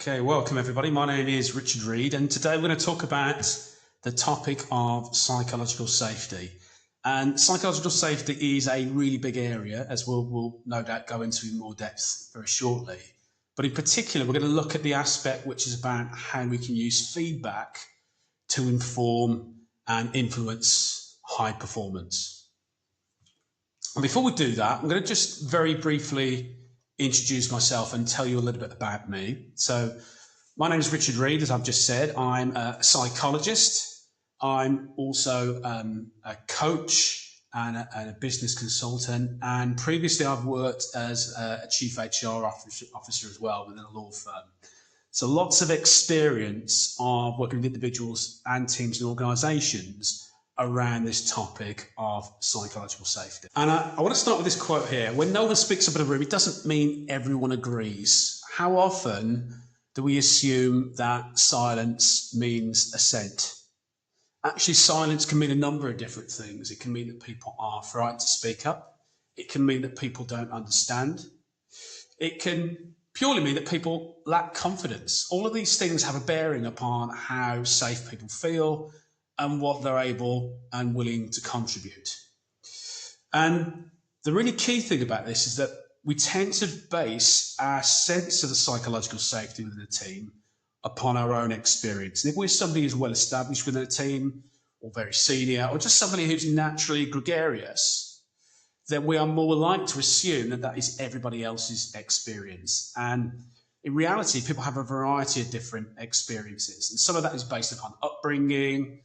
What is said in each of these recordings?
Okay, welcome everybody. My name is Richard Reid, and today we're going to talk about the topic of psychological safety. And psychological safety is a really big area, as we'll no doubt go into in more depth very shortly. But in particular, we're going to look at the aspect which is about how we can use feedback to inform and influence high performance. And before we do that, I'm going to just very briefly introduce myself and tell you a little bit about me. So my name is Richard Reid, as I've just said. I'm a psychologist. I'm also a coach and a business consultant. And previously I've worked as a chief HR officer as well within a law firm. So lots of experience of working with individuals and teams and organisations around this topic of psychological safety. And I want to start with this quote here. When no one speaks up in a room, it doesn't mean everyone agrees. How often do we assume that silence means assent? Actually, silence can mean a number of different things. It can mean that people are frightened to speak up. It can mean that people don't understand. It can purely mean that people lack confidence. All of these things have a bearing upon how safe people feel and what they're able and willing to contribute. And the really key thing about this is that we tend to base our sense of the psychological safety within a team upon our own experience. And if we're somebody who's well established within a team, or very senior, or just somebody who's naturally gregarious, then we are more likely to assume that that is everybody else's experience. And in reality, people have a variety of different experiences. And some of that is based upon upbringing,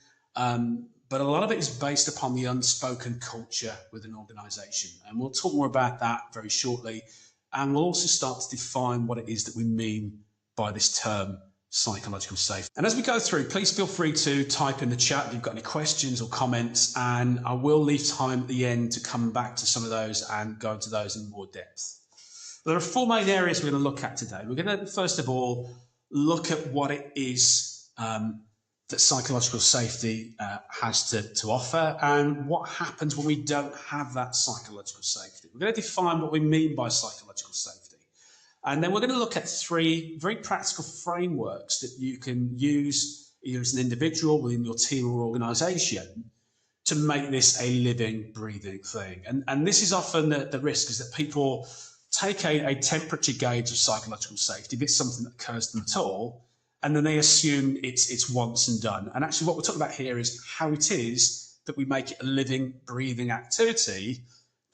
but a lot of it is based upon the unspoken culture within an organisation. And we'll talk more about that very shortly. And we'll also start to define what it is that we mean by this term, psychological safety. And as we go through, please feel free to type in the chat if you've got any questions or comments, and I will leave time at the end to come back to some of those and go into those in more depth. There are four main areas we're going to look at today. We're going to, first of all, look at what it is that psychological safety has to offer, and what happens when we don't have that psychological safety. We're going to define what we mean by psychological safety. And then we're going to look at three very practical frameworks that you can use either as an individual within your team or organisation to make this a living, breathing thing. And this is often the risk, is that people take a temperature gauge of psychological safety, if it's something that occurs to them at all, and then they assume it's once and done. And actually what we're talking about here is how it is that we make it a living, breathing activity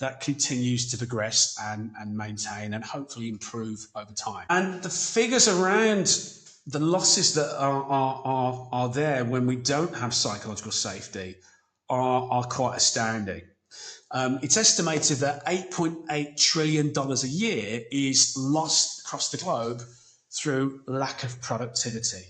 that continues to progress and maintain and hopefully improve over time. And the figures around the losses that are there when we don't have psychological safety are quite astounding. It's estimated that $8.8 trillion a year is lost across the globe through lack of productivity.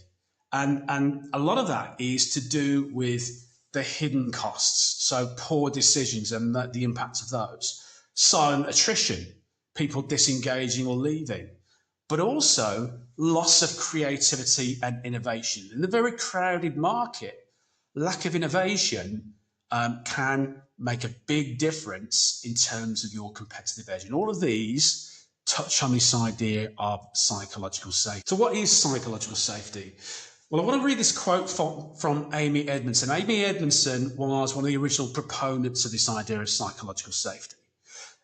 And a lot of that is to do with the hidden costs, so poor decisions and the impact of those. Silent attrition, people disengaging or leaving, but also loss of creativity and innovation. In the very crowded market, lack of innovation can make a big difference in terms of your competitive edge. And all of these touch on this idea of psychological safety. So what is psychological safety? Well, I want to read this quote from Amy Edmondson. Amy Edmondson was one of the original proponents of this idea of psychological safety.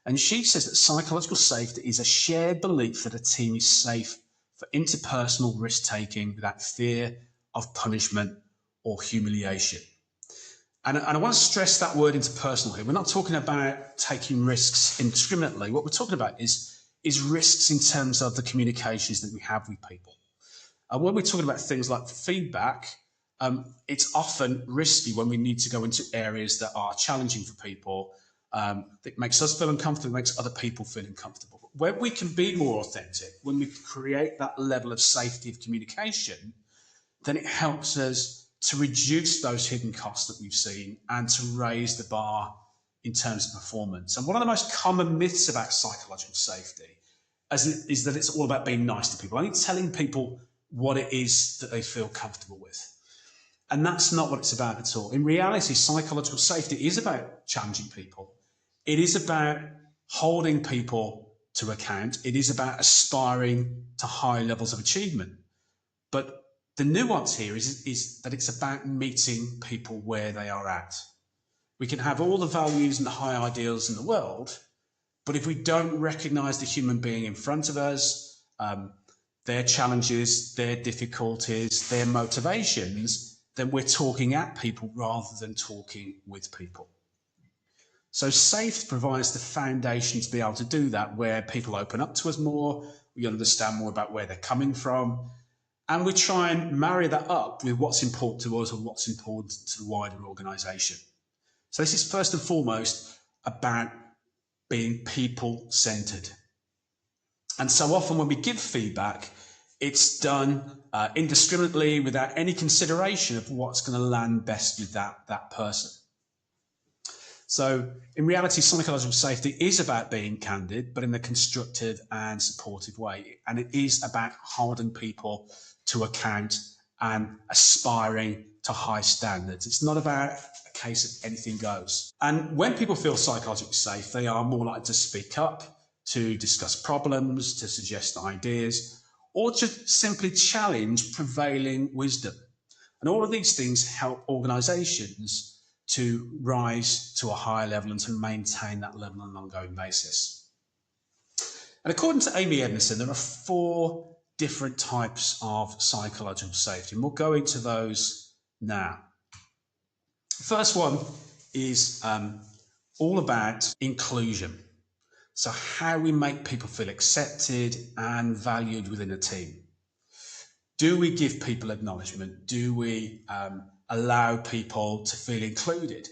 And she says that psychological safety is a shared belief that a team is safe for interpersonal risk-taking without fear of punishment or humiliation. And I want to stress that word interpersonal here. We're not talking about taking risks indiscriminately. What we're talking about is risks in terms of the communications that we have with people. And when we're talking about things like feedback, it's often risky when we need to go into areas that are challenging for people, that makes us feel uncomfortable, makes other people feel uncomfortable. But when we can be more authentic, when we create that level of safety of communication, then it helps us to reduce those hidden costs that we've seen and to raise the bar in terms of performance. And one of the most common myths about psychological safety is that it's all about being nice to people, only telling people what it is that they feel comfortable with. And that's not what it's about at all. In reality, psychological safety is about challenging people. It is about holding people to account. It is about aspiring to high levels of achievement. But the nuance here is that it's about meeting people where they are at. We can have all the values and the high ideals in the world, but if we don't recognise the human being in front of us, their challenges, their difficulties, their motivations, then we're talking at people rather than talking with people. So SAFE provides the foundation to be able to do that, where people open up to us more, we understand more about where they're coming from, and we try and marry that up with what's important to us and what's important to the wider organisation. So this is first and foremost about being people-centred. And so often when we give feedback, it's done indiscriminately without any consideration of what's going to land best with that person. So in reality, psychological safety is about being candid, but in a constructive and supportive way. And it is about holding people to account and aspiring to high standards. It's not about a case of anything goes. And when people feel psychologically safe, they are more likely to speak up, to discuss problems, to suggest ideas, or to simply challenge prevailing wisdom. And all of these things help organisations to rise to a higher level and to maintain that level on an ongoing basis. And according to Amy Edmondson, there are 4 different types of psychological safety, and we'll go into those now. The first one is all about inclusion. So how we make people feel accepted and valued within a team. Do we give people acknowledgement? Do we allow people to feel included?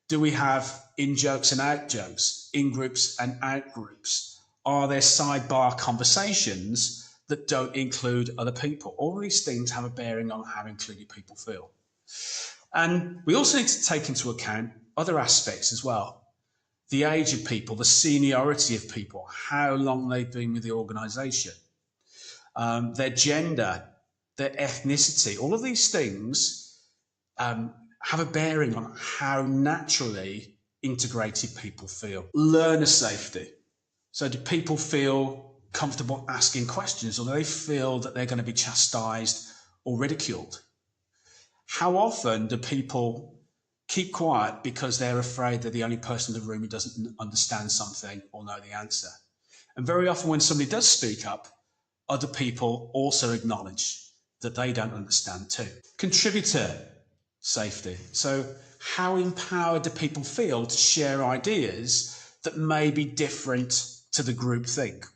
Do we have in-jokes and out-jokes, in-groups and out-groups? Are there sidebar conversations that don't include other people? All of these things have a bearing on how included people feel. And we also need to take into account other aspects as well. The age of people, the seniority of people, how long they've been with the organisation, their gender, their ethnicity, all of these things have a bearing on how naturally integrated people feel. Learner safety. So do people feel comfortable asking questions, or do they feel that they're going to be chastised or ridiculed? How often do people keep quiet because they're afraid they're the only person in the room who doesn't understand something or know the answer? And very often when somebody does speak up, other people also acknowledge that they don't understand too. Contributor safety. So how empowered do people feel to share ideas that may be different to the group think?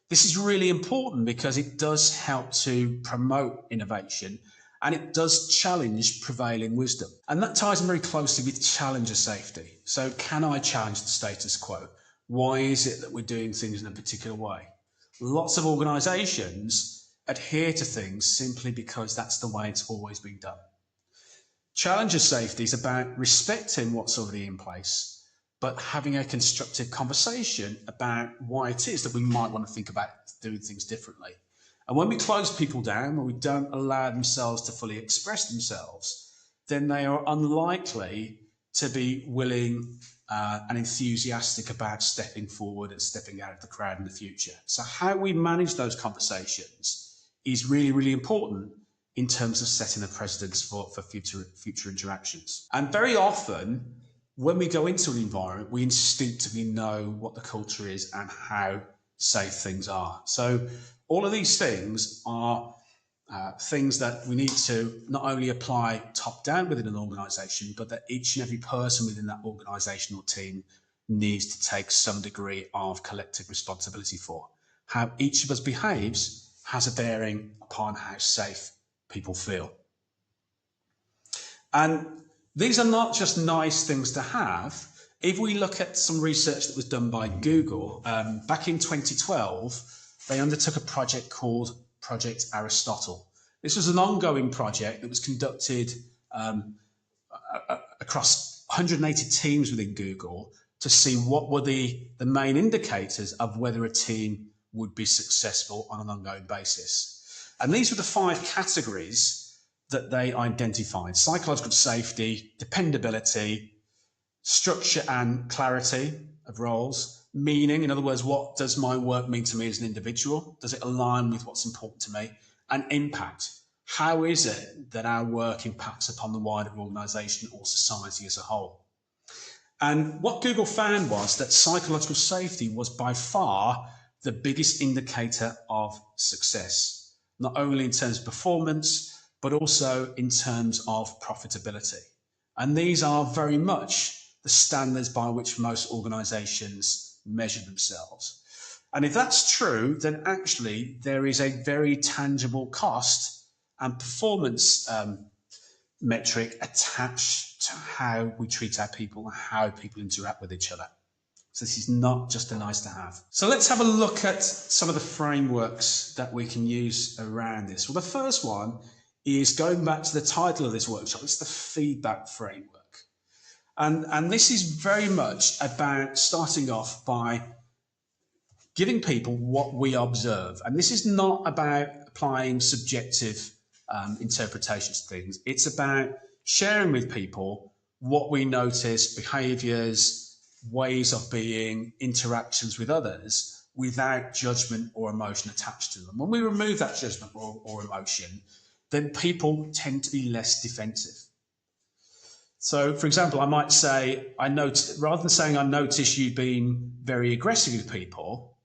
This is really important because it does help to promote innovation and it does challenge prevailing wisdom. And that ties in very closely with challenger safety. So can I challenge the status quo? Why is it that we're doing things in a particular way? Lots of organisations adhere to things simply because that's the way it's always been done. Challenger safety is about respecting what's already in place, but having a constructive conversation about why it is that we might want to think about doing things differently. And when we close people down, when we don't allow themselves to fully express themselves, then they are unlikely to be willing and enthusiastic about stepping forward and stepping out of the crowd in the future. So how we manage those conversations is really, really important in terms of setting the precedents for future interactions. And very often, when we go into an environment, we instinctively know what the culture is and how safe things are. So all of these things are things that we need to not only apply top down within an organisation, but that each and every person within that organisational team needs to take some degree of collective responsibility for. How each of us behaves has a bearing upon how safe people feel. And these are not just nice things to have. If we look at some research that was done by Google, back in 2012, they undertook a project called Project Aristotle. This was an ongoing project that was conducted across 180 teams within Google to see what were the main indicators of whether a team would be successful on an ongoing basis. And these were the 5 categories that they identified: psychological safety, dependability, structure and clarity of roles, meaning, in other words, what does my work mean to me as an individual? Does it align with what's important to me? and impact. How is it that our work impacts upon the wider organisation or society as a whole? And what Google found was that psychological safety was by far the biggest indicator of success, not only in terms of performance, but also in terms of profitability. And these are very much the standards by which most organisations measure themselves. And if that's true, then actually there is a very tangible cost and performance metric attached to how we treat our people and how people interact with each other. So this is not just a nice to have. So let's have a look at some of the frameworks that we can use around this. Well, the first one is going back to the title of this workshop. It's the feedback framework. And this is very much about starting off by giving people what we observe. And this is not about applying subjective interpretations to things. It's about sharing with people what we notice, behaviours, ways of being, interactions with others, without judgment or emotion attached to them. When we remove that judgment or emotion, then people tend to be less defensive. So, for example, I might say, rather than saying, I notice you being very aggressive with people,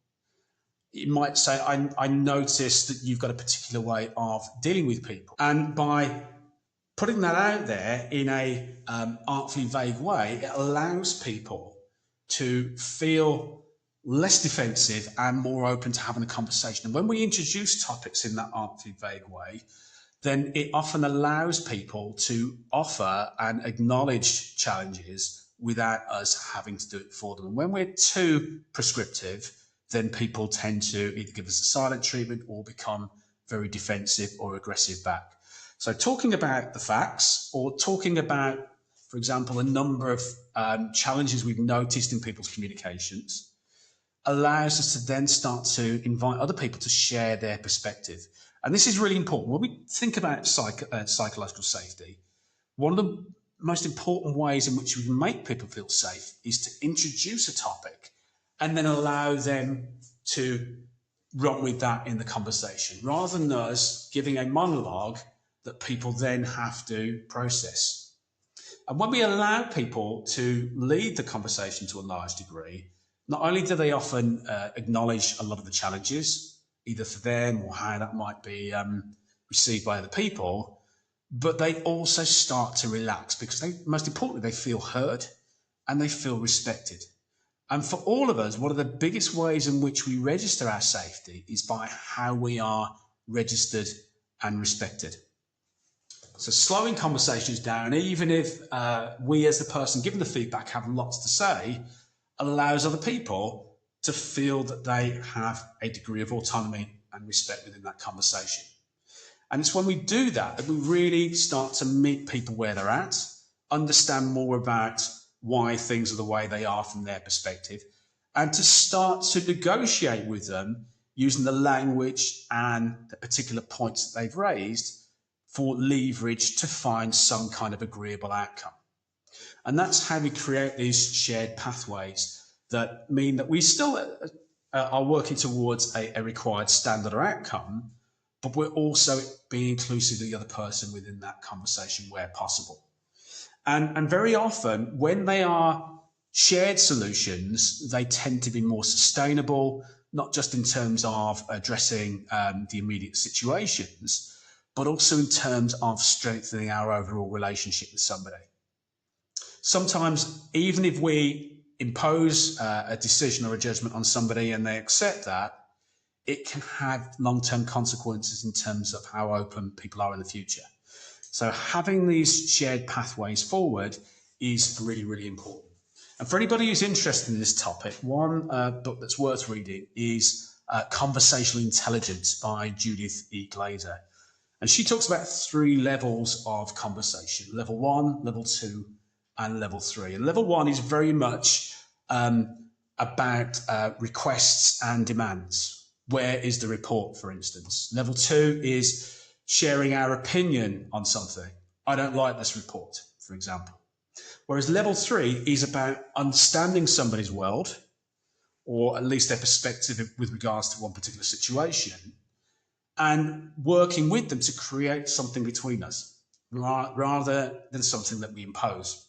you might say, I notice that you've got a particular way of dealing with people. And by putting that out there in a artfully vague way, it allows people to feel less defensive and more open to having a conversation. And when we introduce topics in that artfully vague way, then it often allows people to offer and acknowledge challenges without us having to do it for them. And when we're too prescriptive, then people tend to either give us a silent treatment or become very defensive or aggressive back. So talking about the facts, or talking about, for example, a number of challenges we've noticed in people's communications, allows us to then start to invite other people to share their perspective. And this is really important. When we think about psychological safety, one of the most important ways in which we can make people feel safe is to introduce a topic and then allow them to run with that in the conversation, rather than us giving a monologue that people then have to process. And when we allow people to lead the conversation to a large degree, not only do they often acknowledge a lot of the challenges, either for them or how that might be received by other people, but they also start to relax because most importantly, they feel heard and they feel respected. And for all of us, one of the biggest ways in which we register our safety is by how we are registered and respected. So slowing conversations down, even if we as the person giving the feedback have lots to say, allows other people to feel that they have a degree of autonomy and respect within that conversation. And it's when we do that that we really start to meet people where they're at, understand more about why things are the way they are from their perspective, and to start to negotiate with them using the language and the particular points that they've raised for leverage to find some kind of agreeable outcome. And that's how we create these shared pathways that mean that we still are working towards a required standard or outcome, but we're also being inclusive of the other person within that conversation where possible. And very often, when they are shared solutions, they tend to be more sustainable, not just in terms of addressing the immediate situations, but also in terms of strengthening our overall relationship with somebody. Sometimes, even if we impose a decision or a judgment on somebody and they accept that, it can have long-term consequences in terms of how open people are in the future. So having these shared pathways forward is really, really important. And for anybody who's interested in this topic, one book that's worth reading is Conversational Intelligence by Judith E. Glazer. And she talks about 3 levels of conversation: level 1, level 2, and level 3. And level 1 is very much about requests and demands. Where is the report, for instance? Level 2 is sharing our opinion on something. I don't like this report, for example. Whereas level 3 is about understanding somebody's world, or at least their perspective with regards to one particular situation, and working with them to create something between us rather than something that we impose.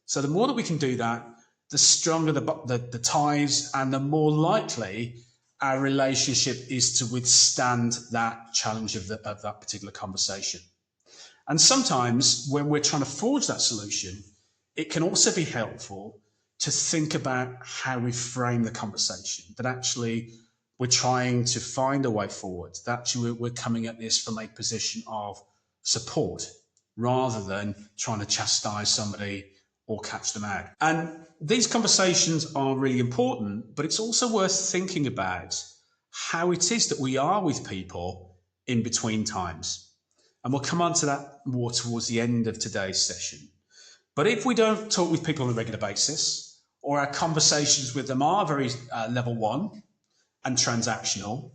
So the more that we can do that, the stronger the ties and the more likely our relationship is to withstand that challenge of that particular conversation. And sometimes when we're trying to forge that solution, it can also be helpful to think about how we frame the conversation, that actually we're trying to find a way forward, that actually we're coming at this from a position of support rather than trying to chastise somebody or catch them out. And these conversations are really important, but it's also worth thinking about how it is that we are with people in between times. And we'll come on to that more towards the end of today's session. But if we don't talk with people on a regular basis, or our conversations with them are very level one and transactional,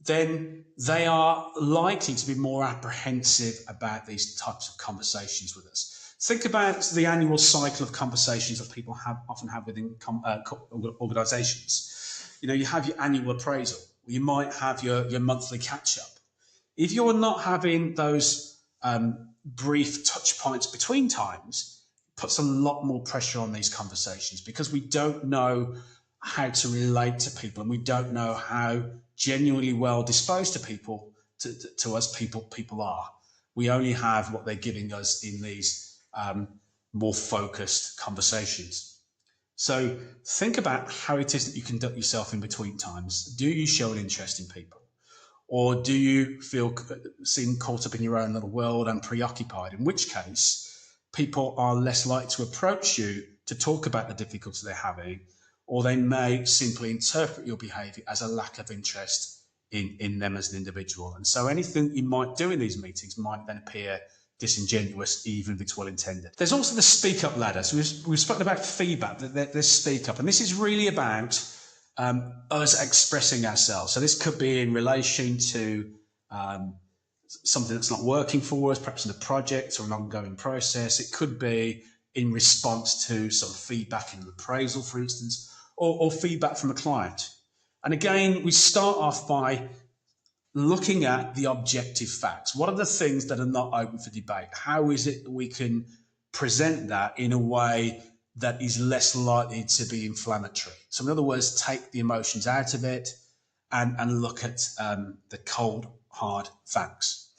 then they are likely to be more apprehensive about these types of conversations with us. Think about the annual cycle of conversations that people often have within organisations. You have your annual appraisal. You might have your monthly catch-up. If you're not having those brief touch points between times, it puts a lot more pressure on these conversations because we don't know how to relate to people and we don't know how genuinely well disposed to us people are. We only have what they're giving us in these more focused conversations. So think about how it is that you conduct yourself in between times. Do you show an interest in people? Or do you seem caught up in your own little world and preoccupied? In which case, people are less likely to approach you to talk about the difficulties they're having, or they may simply interpret your behaviour as a lack of interest in them as an individual. And so anything you might do in these meetings might then appear disingenuous, even if it's well intended. There's also the speak up ladder. So we've spoken about feedback, there's speak up, and this is really about us expressing ourselves. So this could be in relation to something that's not working for us, perhaps in a project or an ongoing process. It could be in response to sort of feedback in an appraisal, for instance, or feedback from a client. And again, we start off by looking at the objective facts. What are the things that are not open for debate? How is it that we can present that in a way that is less likely to be inflammatory? So in other words, take the emotions out of it and look at the cold, hard facts.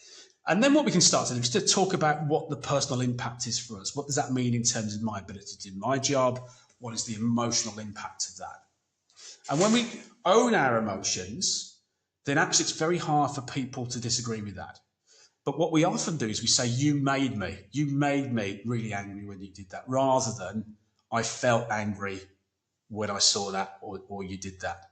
And then what we can start to do is to talk about what the personal impact is for us. What does that mean in terms of my ability to do my job? What is the emotional impact of that? And when we own our emotions, then actually it's very hard for people to disagree with that. But what we often do is we say, you made me really angry when you did that, rather than I felt angry when I saw that or you did that.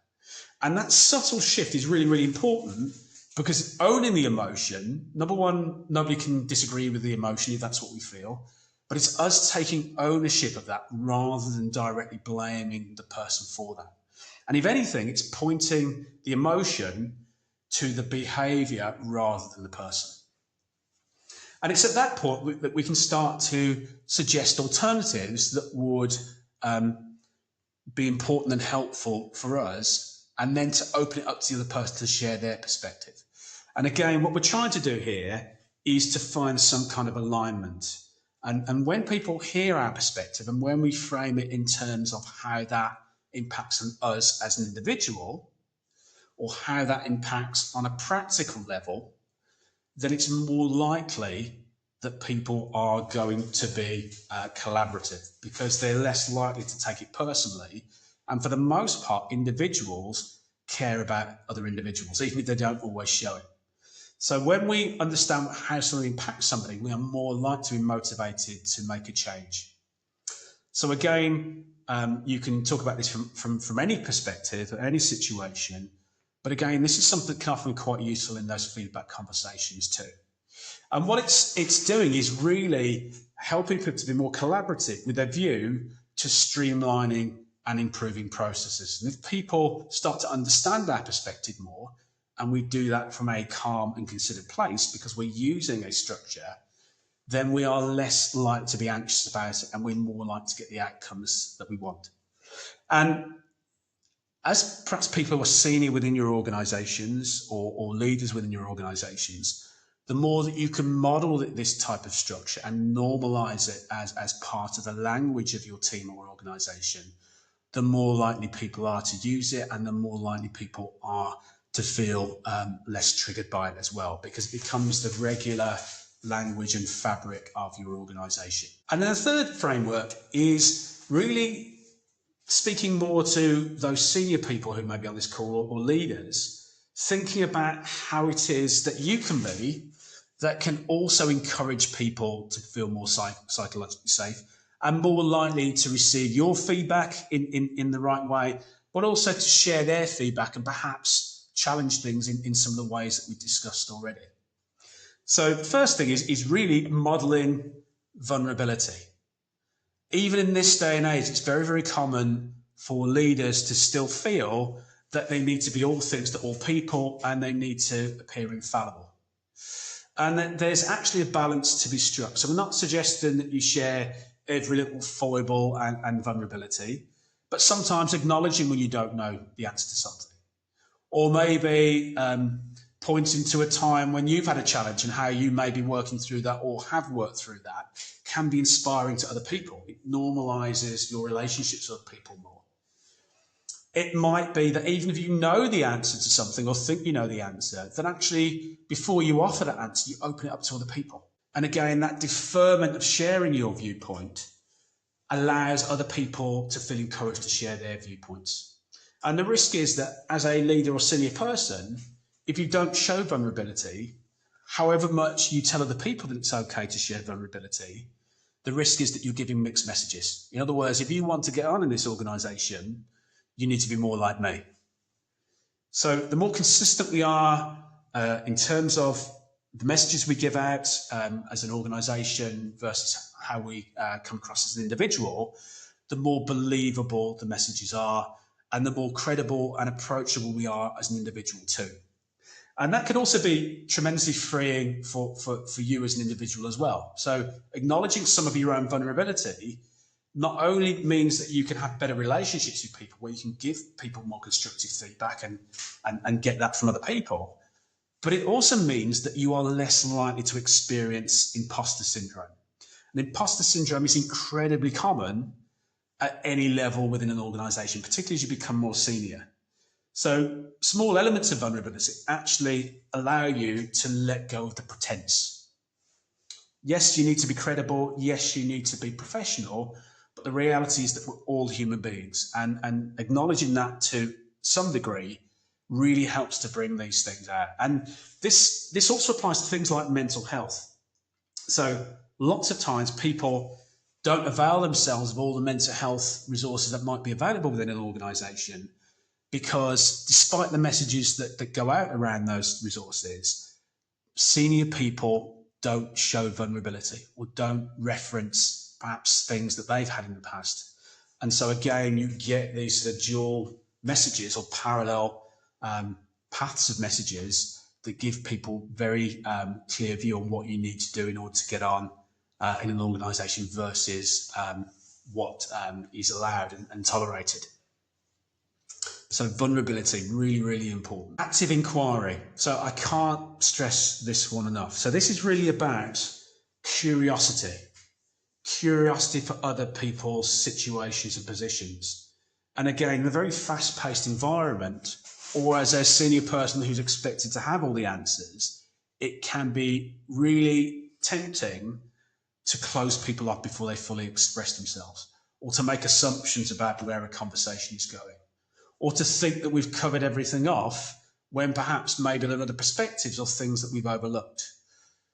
And that subtle shift is really, really important, because owning the emotion, number one, nobody can disagree with the emotion if that's what we feel, but it's us taking ownership of that rather than directly blaming the person for that. And if anything, it's pointing the emotion to the behaviour rather than the person. And it's at that point that we can start to suggest alternatives that would be important and helpful for us, and then to open it up to the other person to share their perspective. And again, what we're trying to do here is to find some kind of alignment. And when people hear our perspective and when we frame it in terms of how that impacts on us as an individual, or how that impacts on a practical level, then it's more likely that people are going to be collaborative, because they're less likely to take it personally. And for the most part, individuals care about other individuals, even if they don't always show it. So when we understand how something impacts somebody, we are more likely to be motivated to make a change. So again, you can talk about this from any perspective, any situation. But again, this is something that can often be quite useful in those feedback conversations too. And what it's doing is really helping people to be more collaborative with their view to streamlining and improving processes. And if people start to understand our perspective more, and we do that from a calm and considered place because we're using a structure, then we are less likely to be anxious about it, and we're more likely to get the outcomes that we want. And As perhaps people who are senior within your organisations or leaders within your organisations, the more that you can model this type of structure and normalise it as part of the language of your team or organisation, the more likely people are to use it, and the more likely people are to feel less triggered by it as well, because it becomes the regular language and fabric of your organisation. And then the third framework is really speaking more to those senior people who may be on this call or leaders, thinking about how it is that you can be that can also encourage people to feel more psychologically safe and more likely to receive your feedback in the right way, but also to share their feedback and perhaps challenge things in some of the ways that we discussed already. So the first thing is really modelling vulnerability. Even in this day and age, it's very, very common for leaders to still feel that they need to be all things to all people and they need to appear infallible. And that there's actually a balance to be struck. So we're not suggesting that you share every little foible and vulnerability, but sometimes acknowledging when you don't know the answer to something. Or maybe pointing to a time when you've had a challenge and how you may be working through that or have worked through that can be inspiring to other people. It normalises your relationships with people more. It might be that even if you know the answer to something or think you know the answer, that actually before you offer that answer, you open it up to other people. And again, that deferment of sharing your viewpoint allows other people to feel encouraged to share their viewpoints. And the risk is that as a leader or senior person, if you don't show vulnerability, however much you tell other people that it's okay to share vulnerability, the risk is that you're giving mixed messages. In other words, if you want to get on in this organisation, you need to be more like me. So the more consistent we are in terms of the messages we give out as an organisation versus how we come across as an individual, the more believable the messages are and the more credible and approachable we are as an individual too. And that could also be tremendously freeing for you as an individual as well. So acknowledging some of your own vulnerability not only means that you can have better relationships with people where you can give people more constructive feedback and get that from other people, but it also means that you are less likely to experience imposter syndrome. And imposter syndrome is incredibly common at any level within an organisation, particularly as you become more senior. So small elements of vulnerability actually allow you to let go of the pretense. Yes, you need to be credible. Yes, you need to be professional. But the reality is that we're all human beings. And acknowledging that to some degree really helps to bring these things out. And this also applies to things like mental health. So lots of times people don't avail themselves of all the mental health resources that might be available within an organisation, because despite the messages that go out around those resources, senior people don't show vulnerability or don't reference perhaps things that they've had in the past. And so again, you get these dual messages or parallel paths of messages that give people very clear view on what you need to do in order to get on in an organisation versus what is allowed and tolerated. So vulnerability, really, really important. Active inquiry. So I can't stress this one enough. So this is really about curiosity. Curiosity for other people's situations and positions. And again, in a very fast-paced environment, or as a senior person who's expected to have all the answers, it can be really tempting to close people off before they fully express themselves, or to make assumptions about where a conversation is going, or to think that we've covered everything off when perhaps maybe there are other perspectives or things that we've overlooked.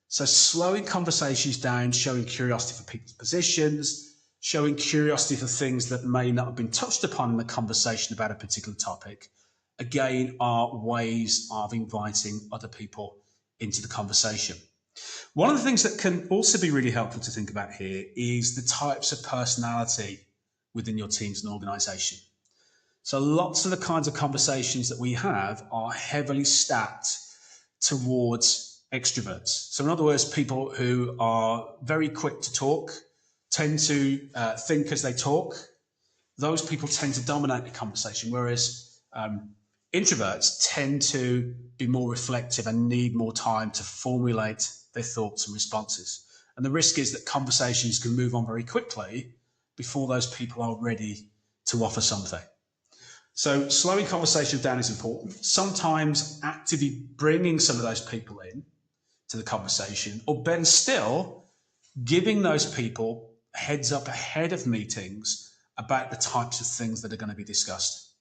So slowing conversations down, showing curiosity for people's positions, showing curiosity for things that may not have been touched upon in the conversation about a particular topic, again, are ways of inviting other people into the conversation. One of the things that can also be really helpful to think about here is the types of personality within your teams and organisation. So lots of the kinds of conversations that we have are heavily stacked towards extroverts. So in other words, people who are very quick to talk, tend to think as they talk. Those people tend to dominate the conversation, whereas Introverts tend to be more reflective and need more time to formulate their thoughts and responses. And the risk is that conversations can move on very quickly before those people are ready to offer something. So slowing conversations down is important. Sometimes actively bringing some of those people in to the conversation, or better still, giving those people a heads up ahead of meetings about the types of things that are going to be discussed.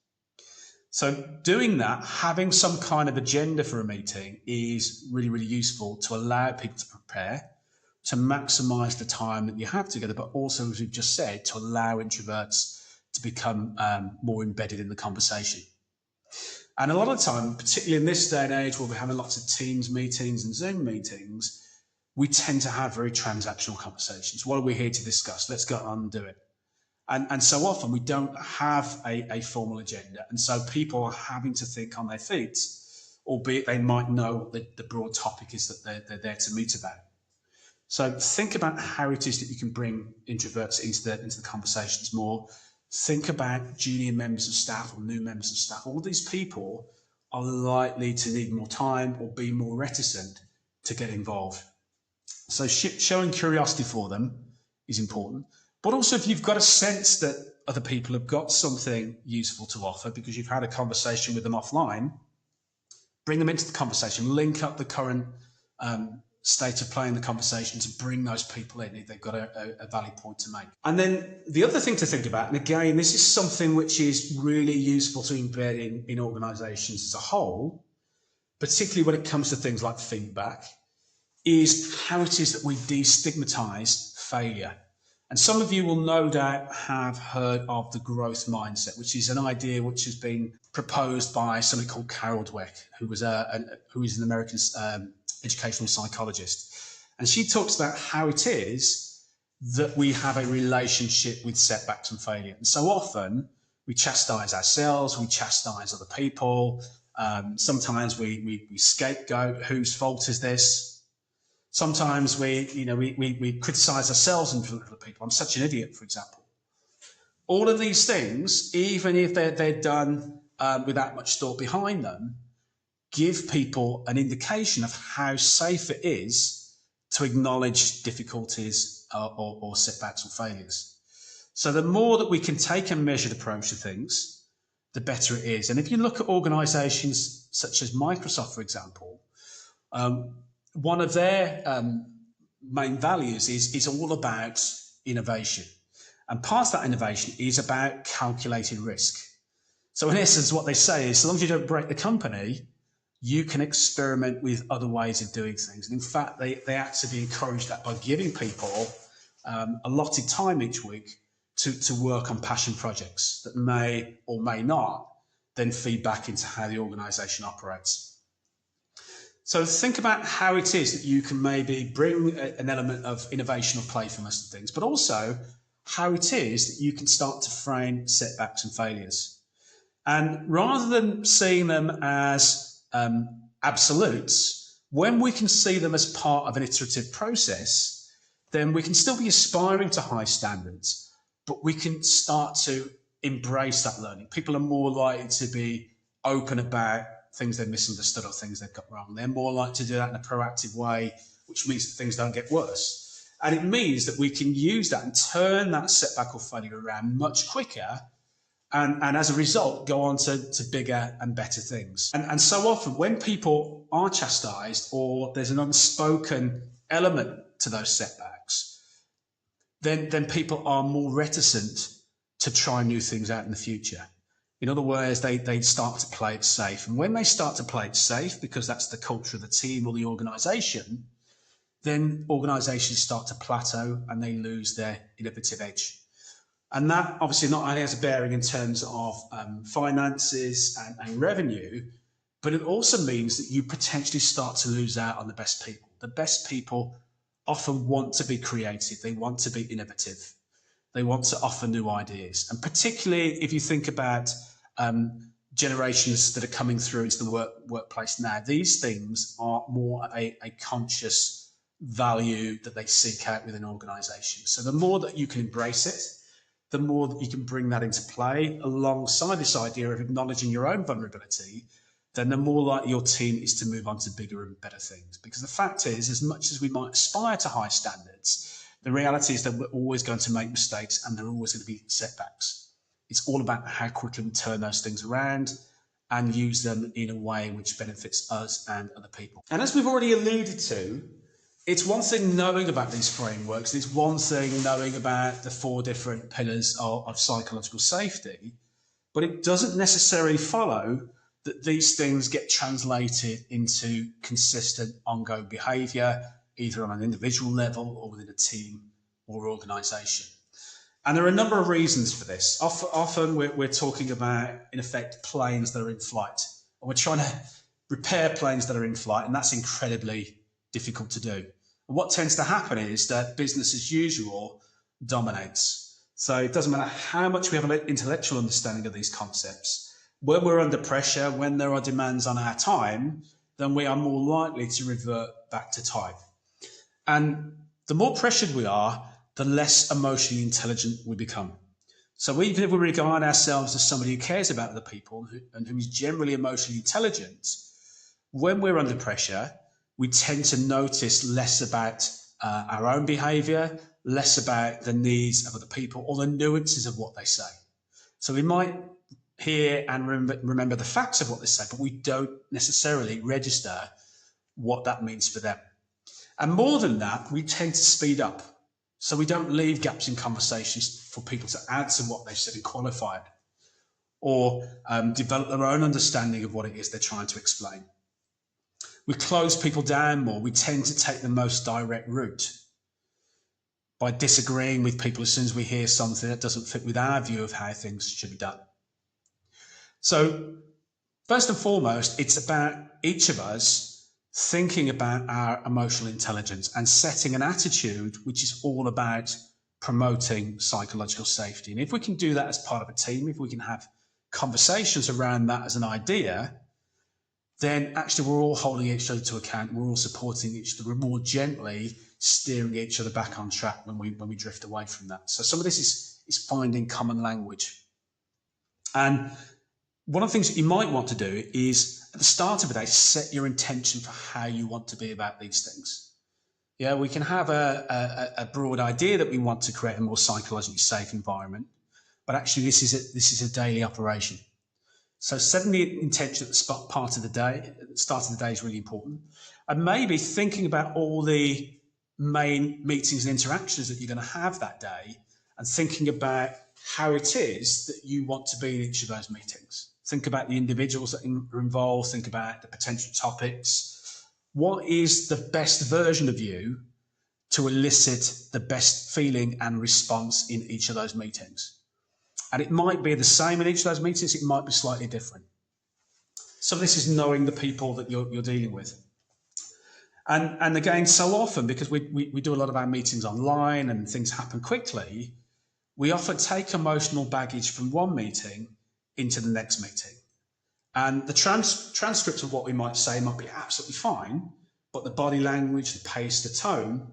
So doing that, having some kind of agenda for a meeting is really, really useful to allow people to prepare, to maximise the time that you have together, but also, as we've just said, to allow introverts to become more embedded in the conversation. And a lot of the time, particularly in this day and age where we're having lots of Teams meetings and Zoom meetings, we tend to have very transactional conversations. What are we here to discuss? Let's go on and do it. And so often we don't have a formal agenda. And so people are having to think on their feet, albeit they might know what the broad topic is that they're there to meet about. So think about how it is that you can bring introverts into the conversations more. Think about junior members of staff or new members of staff. All these people are likely to need more time or be more reticent to get involved. So showing curiosity for them is important. But also if you've got a sense that other people have got something useful to offer because you've had a conversation with them offline, bring them into the conversation, link up the current state of play in the conversation to bring those people in if they've got a valid point to make. And then the other thing to think about, and again, this is something which is really useful to embed in organisations as a whole, particularly when it comes to things like feedback, is how it is that we destigmatise failure. And some of you will no doubt have heard of the growth mindset, which is an idea which has been proposed by somebody called Carol Dweck, who is an American educational psychologist. And she talks about how it is that we have a relationship with setbacks and failure. And so often we chastise ourselves, we chastise other people. Sometimes we scapegoat, whose fault is this? Sometimes we criticise ourselves in front of other people. I'm such an idiot, for example. All of these things, even if they're done without much thought behind them, give people an indication of how safe it is to acknowledge difficulties or setbacks or failures. So the more that we can take a measured approach to things, the better it is. And if you look at organisations such as Microsoft, for example, one of their main values is all about innovation. And part of that innovation is about calculated risk. So in essence, what they say is, so long as you don't break the company, you can experiment with other ways of doing things. And in fact, they actively encourage that by giving people allotted time each week to work on passion projects that may or may not then feed back into how the organisation operates. So think about how it is that you can maybe bring an element of innovation or playfulness to things, but also how it is that you can start to frame setbacks and failures. And rather than seeing them as absolutes, when we can see them as part of an iterative process, then we can still be aspiring to high standards, but we can start to embrace that learning. People are more likely to be open about things they've misunderstood or things they've got wrong. They're more likely to do that in a proactive way, which means that things don't get worse. And it means that we can use that and turn that setback or failure around much quicker, and as a result, go on to bigger and better things. And so often when people are chastised or there's an unspoken element to those setbacks, then people are more reticent to try new things out in the future. In other words, they start to play it safe. And when they start to play it safe, because that's the culture of the team or the organisation, then organisations start to plateau and they lose their innovative edge. And that obviously not only has a bearing in terms of finances and revenue, but it also means that you potentially start to lose out on the best people. The best people often want to be creative. They want to be innovative. They want to offer new ideas. And particularly if you think about generations that are coming through into the workplace now, these things are more of a conscious value that they seek out within organisations. So the more that you can embrace it, the more that you can bring that into play alongside this idea of acknowledging your own vulnerability, then the more likely your team is to move on to bigger and better things. Because the fact is, as much as we might aspire to high standards, the reality is that we're always going to make mistakes and there are always going to be setbacks. It's all about how quickly we turn those things around and use them in a way which benefits us and other people. And as we've already alluded to, it's one thing knowing about these frameworks, it's one thing knowing about the 4 different pillars of psychological safety, but it doesn't necessarily follow that these things get translated into consistent ongoing behaviour, either on an individual level or within a team or organisation. And there are a number of reasons for this. Often we're talking about, in effect, planes that are in flight. And we're trying to repair planes that are in flight, and that's incredibly difficult to do. And what tends to happen is that business as usual dominates. So it doesn't matter how much we have an intellectual understanding of these concepts. When we're under pressure, when there are demands on our time, then we are more likely to revert back to type. And the more pressured we are, the less emotionally intelligent we become. So even if we regard ourselves as somebody who cares about other people and who is generally emotionally intelligent, when we're under pressure, we tend to notice less about our own behaviour, less about the needs of other people or the nuances of what they say. So we might hear and remember the facts of what they say, but we don't necessarily register what that means for them. And more than that, we tend to speed up. So we don't leave gaps in conversations for people to add to what they've said and qualify it, or develop their own understanding of what it is they're trying to explain. We close people down more. We tend to take the most direct route by disagreeing with people as soon as we hear something that doesn't fit with our view of how things should be done. So first and foremost, it's about each of us thinking about our emotional intelligence and setting an attitude which is all about promoting psychological safety. And if we can do that as part of a team, if we can have conversations around that as an idea, then actually we're all holding each other to account, we're all supporting each other, we're more gently steering each other back on track when we drift away from that. So some of this is finding common language. And one of the things that you might want to do is, at the start of the day, set your intention for how you want to be about these things. Yeah, we can have a broad idea that we want to create a more psychologically safe environment, but actually this is a daily operation. So setting the intention at the start of the day is really important. And maybe thinking about all the main meetings and interactions that you're going to have that day and thinking about how it is that you want to be in each of those meetings. Think about the individuals that are involved, think about the potential topics. What is the best version of you to elicit the best feeling and response in each of those meetings? And it might be the same in each of those meetings, it might be slightly different. So this is knowing the people that you're dealing with. And again, so often, because we do a lot of our meetings online and things happen quickly, we often take emotional baggage from one meeting into the next meeting. And the transcript of what we might say might be absolutely fine, but the body language, the pace, the tone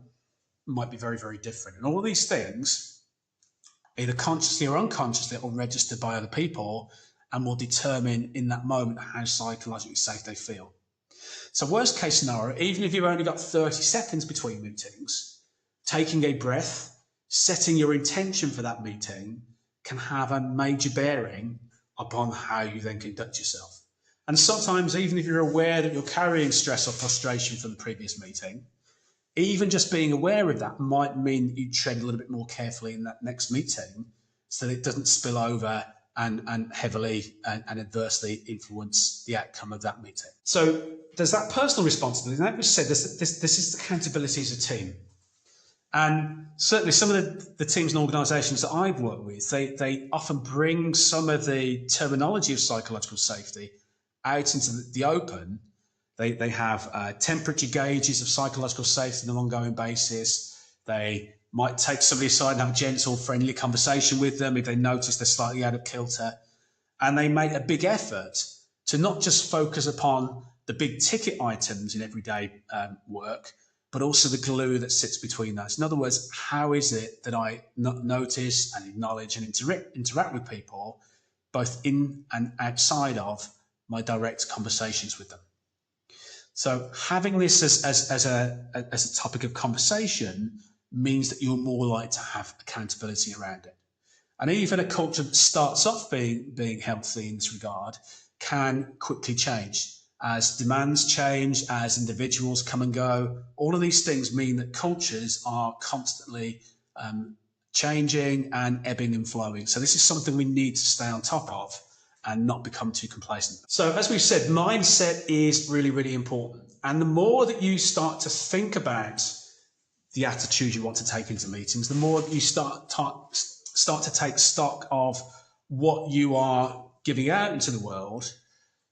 might be very, very different. And all of these things, either consciously or unconsciously, are registered by other people and will determine in that moment how psychologically safe they feel. So worst case scenario, even if you've only got 30 seconds between meetings, taking a breath, setting your intention for that meeting can have a major bearing upon how you then conduct yourself. And sometimes, even if you're aware that you're carrying stress or frustration from the previous meeting, even just being aware of that might mean that you tread a little bit more carefully in that next meeting so that it doesn't spill over and heavily and adversely influence the outcome of that meeting. So there's that personal responsibility. And like we said, this is accountability as a team. And certainly some of the teams and organisations that I've worked with, they often bring some of the terminology of psychological safety out into the open. They have temperature gauges of psychological safety on an ongoing basis. They might take somebody aside and have a gentle, friendly conversation with them if they notice they're slightly out of kilter. And they make a big effort to not just focus upon the big ticket items in everyday work, but also the glue that sits between those. In other words, how is it that I notice and acknowledge and interact with people, both in and outside of my direct conversations with them? So having this as a topic of conversation means that you're more likely to have accountability around it. And even a culture that starts off being healthy in this regard can quickly change. As demands change, as individuals come and go, all of these things mean that cultures are constantly changing and ebbing and flowing. So this is something we need to stay on top of and not become too complacent. So as we've said, mindset is really, really important. And the more that you start to think about the attitude you want to take into meetings, the more you start to take stock of what you are giving out into the world,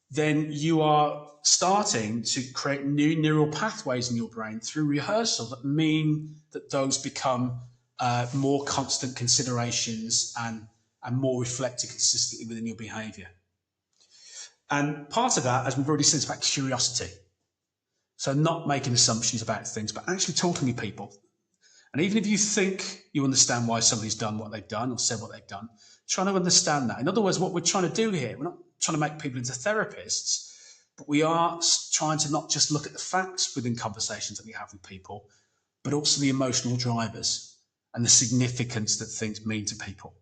then you are starting to create new neural pathways in your brain through rehearsal that mean that those become more constant considerations and more reflected consistently within your behaviour. And part of that, as we've already said, is about curiosity. So not making assumptions about things, but actually talking to people. And even if you think you understand why somebody's done what they've done or said what they've done, trying to understand that. In other words, what we're trying to do here, we're not trying to make people into therapists, but we are trying to not just look at the facts within conversations that we have with people, but also the emotional drivers and the significance that things mean to people.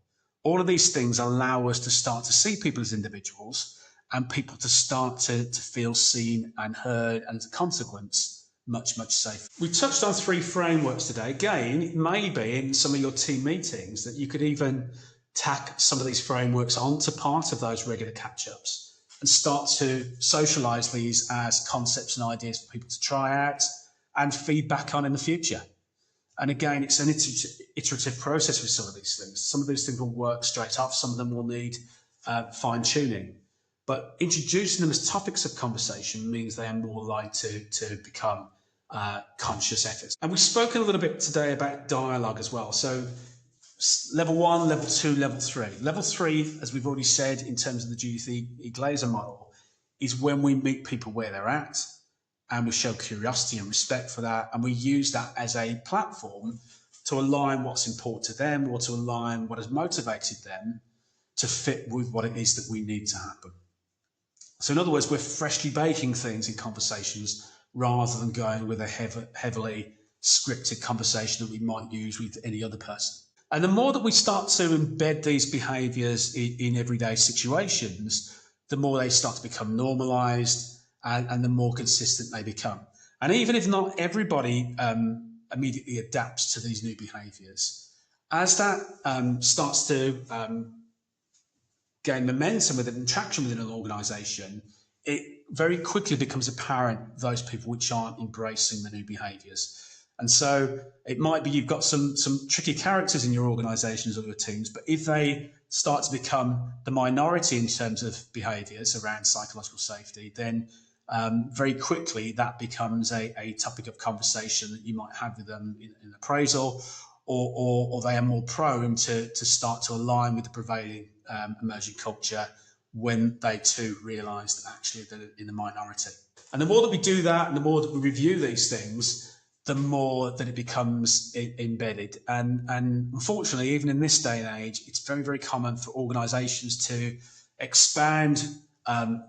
All of these things allow us to start to see people as individuals and people to start to feel seen and heard, and as a consequence, much, much safer. We touched on 3 frameworks today. Again, it may be in some of your team meetings that you could even tack some of these frameworks onto part of those regular catch-ups and start to socialise these as concepts and ideas for people to try out and feedback on in the future. And again, it's an iterative process with some of these things. Some of these things will work straight off, some of them will need fine-tuning. But introducing them as topics of conversation means they are more likely to become conscious efforts. And we've spoken a little bit today about dialogue as well. So level 1, level 2, level 3. Level 3, as we've already said, in terms of the Judith E. Glaser model, is when we meet people where they're at and we show curiosity and respect for that. And we use that as a platform to align what's important to them or to align what has motivated them to fit with what it is that we need to happen. So in other words, we're freshly baking things in conversations rather than going with a heavily scripted conversation that we might use with any other person. And the more that we start to embed these behaviours in everyday situations, the more they start to become normalised and the more consistent they become. And even if not everybody immediately adapts to these new behaviours, as that starts to gain momentum within and traction within an organisation, it very quickly becomes apparent those people which aren't embracing the new behaviours. And so it might be you've got some tricky characters in your organisations or your teams, but if they start to become the minority in terms of behaviours around psychological safety, then very quickly that becomes a topic of conversation that you might have with them in appraisal, or they are more prone to start to align with the prevailing emerging culture when they too realise that actually they're in the minority. And the more that we do that and the more that we review these things, the more that it becomes embedded. And unfortunately, even in this day and age, it's very, very common for organisations to expand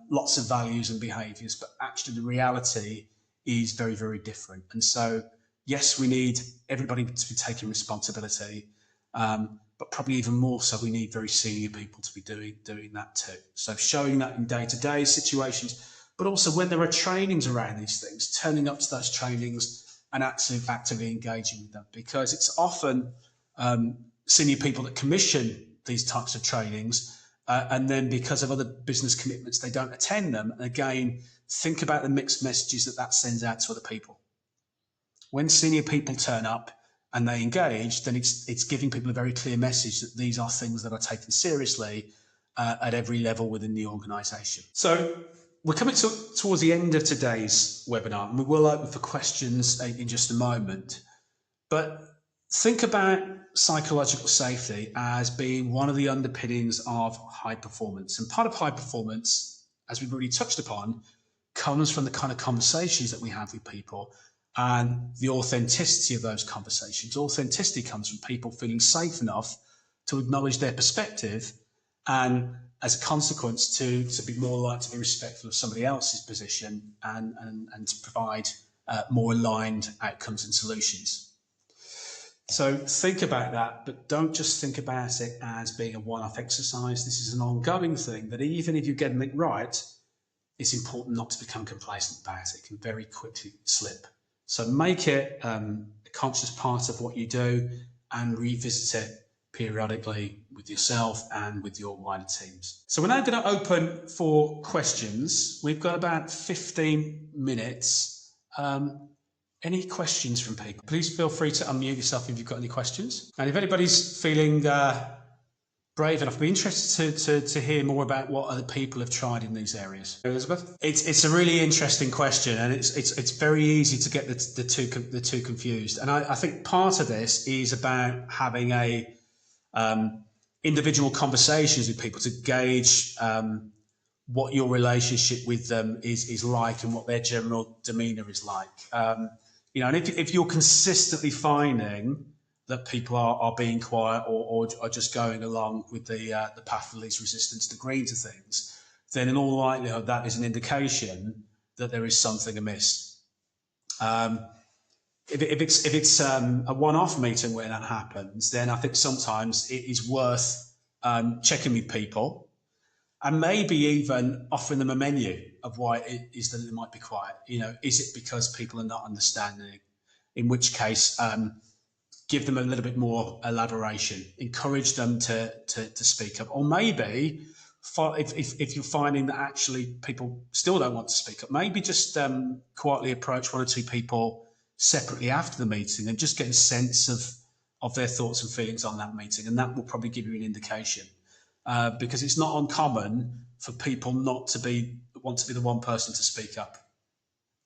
lots of values and behaviours, but actually the reality is very, very different. And so, yes, we need everybody to be taking responsibility, but probably even more so, we need very senior people to be doing that too. So showing that in day-to-day situations, but also when there are trainings around these things, turning up to those trainings and actively engaging with them, because it's often senior people that commission these types of trainings, and then because of other business commitments, they don't attend them. And again, think about the mixed messages that sends out to other people. When senior people turn up and they engage, then it's giving people a very clear message that these are things that are taken seriously at every level within the organisation. So we're coming towards the end of today's webinar, and we will open for questions in just a moment. But think about psychological safety as being one of the underpinnings of high performance. And part of high performance, as we've already touched upon, comes from the kind of conversations that we have with people and the authenticity of those conversations. Authenticity comes from people feeling safe enough to acknowledge their perspective, and as a consequence to be more likely to be respectful of somebody else's position and to provide more aligned outcomes and solutions. So think about that, but don't just think about it as being a one-off exercise. This is an ongoing thing that even if you get it right, it's important not to become complacent about it. It can very quickly slip. So make it a conscious part of what you do and revisit it periodically with yourself and with your wider teams. So we're now going to open for questions. We've got about 15 minutes. Any questions from people? Please feel free to unmute yourself if you've got any questions. And if anybody's feeling brave enough, I'd be interested to hear more about what other people have tried in these areas. Elizabeth? It's a really interesting question, and it's very easy to get the two confused. And I think part of this is about having a individual conversations with people to gauge what your relationship with them is like and what their general demeanour is like. And if you're consistently finding that people are being quiet or are just going along with the path of least resistance to green to things, then in all likelihood that is an indication that there is something amiss. If it's a one-off meeting where that happens, then I think sometimes it is worth checking with people and maybe even offering them a menu of why it is that it might be quiet. Is it because people are not understanding? In which case, give them a little bit more elaboration, encourage them to speak up. Or maybe if you're finding that actually people still don't want to speak up, maybe just quietly approach one or two people separately after the meeting and just get a sense of their thoughts and feelings on that meeting. And that will probably give you an indication. Because it's not uncommon for people not to want to be the one person to speak up.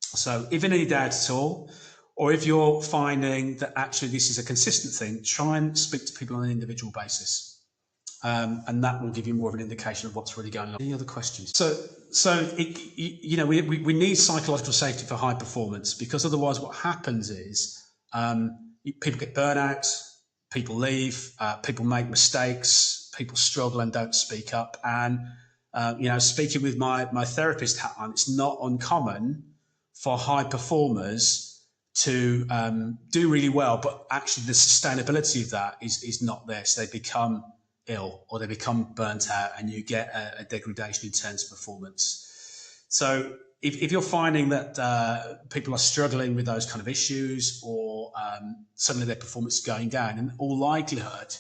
So if in any doubt at all, or if you're finding that actually this is a consistent thing, try and speak to people on an individual basis. And that will give you more of an indication of what's really going on. Any other questions? We need psychological safety for high performance, because otherwise what happens is people get burnout, people leave, people make mistakes, people struggle and don't speak up. And, speaking with my therapist hat on, it's not uncommon for high performers to do really well, but actually the sustainability of that is not there. So they become ill or they become burnt out, and you get a degradation in terms of performance. So if you're finding that people are struggling with those kind of issues, or suddenly their performance is going down, in all likelihood,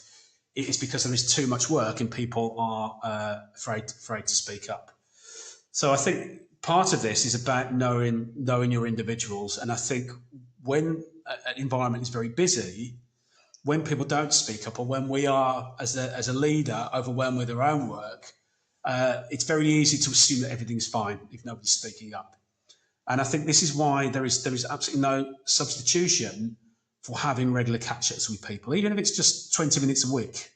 it is because there is too much work and people are afraid to speak up. So I think part of this is about knowing your individuals. And I think when an environment is very busy, when people don't speak up, or when we are, as a leader, overwhelmed with our own work, it's very easy to assume that everything's fine if nobody's speaking up. And I think this is why there is absolutely no substitution for having regular catch-ups with people, even if it's just 20 minutes a week,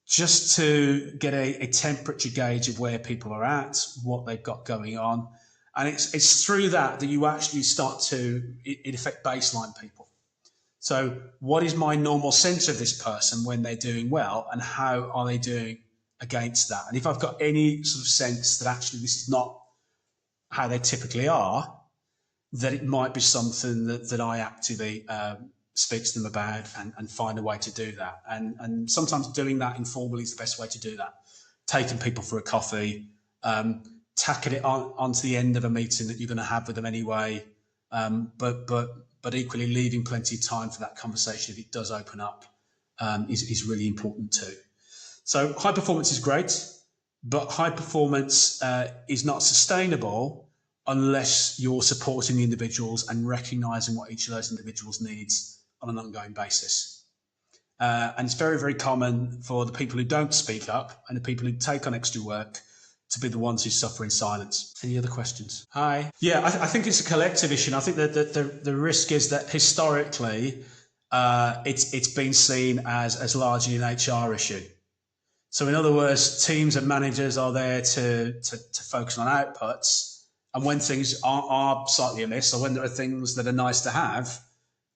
just to get a temperature gauge of where people are at, what they've got going on. And it's through that you actually start to, in effect, baseline people. So what is my normal sense of this person when they're doing well, and how are they doing against that? And if I've got any sort of sense that actually this is not how they typically are, that it might be something that I actively speak to them about and find a way to do that. And sometimes doing that informally is the best way to do that. Taking people for a coffee, tacking it onto the end of a meeting that you're going to have with them anyway, but equally leaving plenty of time for that conversation if it does open up is really important too. So high performance is great, but high performance is not sustainable unless you're supporting the individuals and recognising what each of those individuals needs on an ongoing basis. And it's very, very common for the people who don't speak up and the people who take on extra work to be the ones who suffer in silence. Any other questions? Hi. Yeah, I think it's a collective issue. And I think that the risk is that historically it's been seen as largely an HR issue. So in other words, teams and managers are there to focus on outputs, And when things are slightly amiss, or when there are things that are nice to have,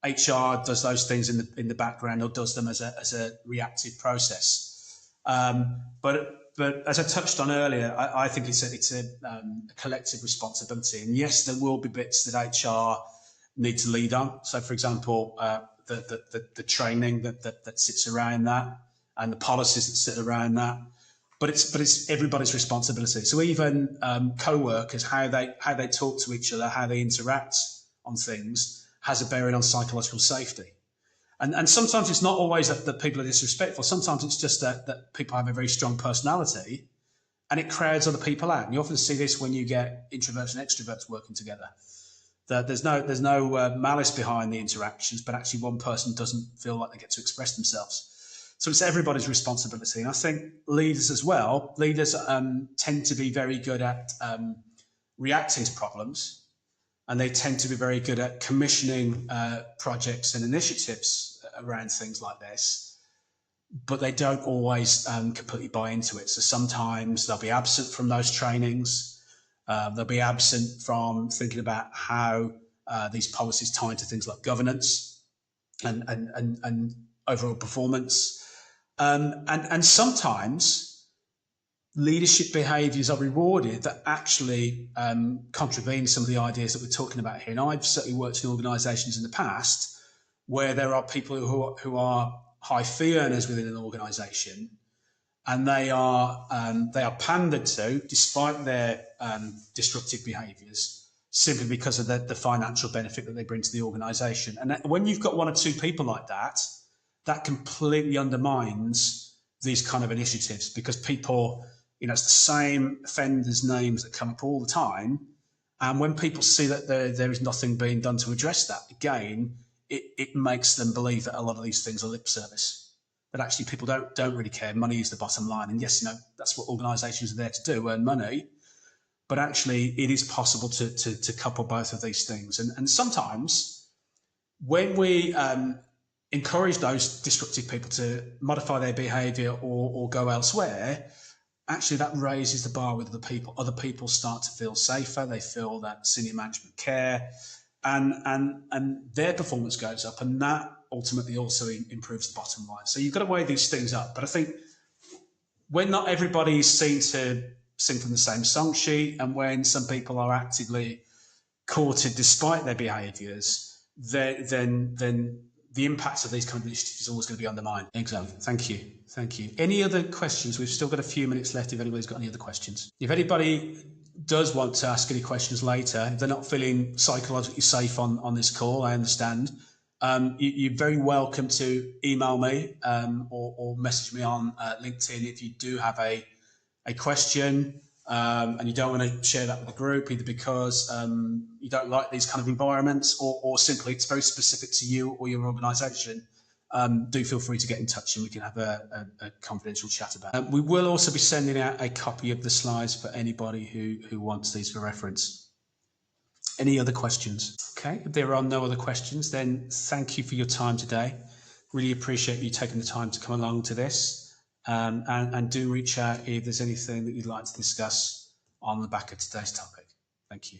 HR does those things in the background, or does them as a reactive process. But as I touched on earlier, I think it's a collective responsibility. And yes, there will be bits that HR need to lead on. So, for example, the training that sits around that, and the policies that sit around that. But it's everybody's responsibility. So even co-workers, how they talk to each other, how they interact on things, has a bearing on psychological safety. And sometimes it's not always that people are disrespectful. Sometimes it's just that people have a very strong personality, and it crowds other people out. And you often see this when you get introverts and extroverts working together. That there's no malice behind the interactions, but actually one person doesn't feel like they get to express themselves. So it's everybody's responsibility. And I think leaders as well, tend to be very good at reacting to problems, and they tend to be very good at commissioning projects and initiatives around things like this, but they don't always completely buy into it. So sometimes they'll be absent from those trainings. They'll be absent from thinking about how these policies tie into things like governance and overall performance. And sometimes leadership behaviours are rewarded that actually contravene some of the ideas that we're talking about here. And I've certainly worked in organisations in the past where there are people who are high fee earners within an organisation, and they are pandered to despite their disruptive behaviours, simply because of the financial benefit that they bring to the organisation. And when you've got one or two people like that, that completely undermines these kind of initiatives, because people, it's the same offenders' names that come up all the time. And when people see that there is nothing being done to address that, again, it makes them believe that a lot of these things are lip service, that actually people don't really care. Money is the bottom line. And yes, that's what organisations are there to do, earn money. But actually, it is possible to couple both of these things. And sometimes when we encourage those disruptive people to modify their behaviour or go elsewhere, actually that raises the bar with other people. Other people start to feel safer. They feel that senior management care, and their performance goes up, and that ultimately also improves the bottom line. So you've got to weigh these things up. But I think when not everybody is seen to sing from the same song sheet, and when some people are actively courted despite their behaviours, then the impact of these kind of initiatives is always going to be undermined. Exactly. Thank you. Any other questions? We've still got a few minutes left if anybody's got any other questions. If anybody does want to ask any questions later, if they're not feeling psychologically safe on this call, I understand, you're very welcome to email me or message me on LinkedIn if you do have a question. And you don't want to share that with the group, either because you don't like these kind of environments, or simply it's very specific to you or your organisation, do feel free to get in touch and we can have a confidential chat about it. We will also be sending out a copy of the slides for anybody who wants these for reference. Any other questions? Okay, if there are no other questions, then thank you for your time today. Really appreciate you taking the time to come along to this. And do reach out if there's anything that you'd like to discuss on the back of today's topic. Thank you.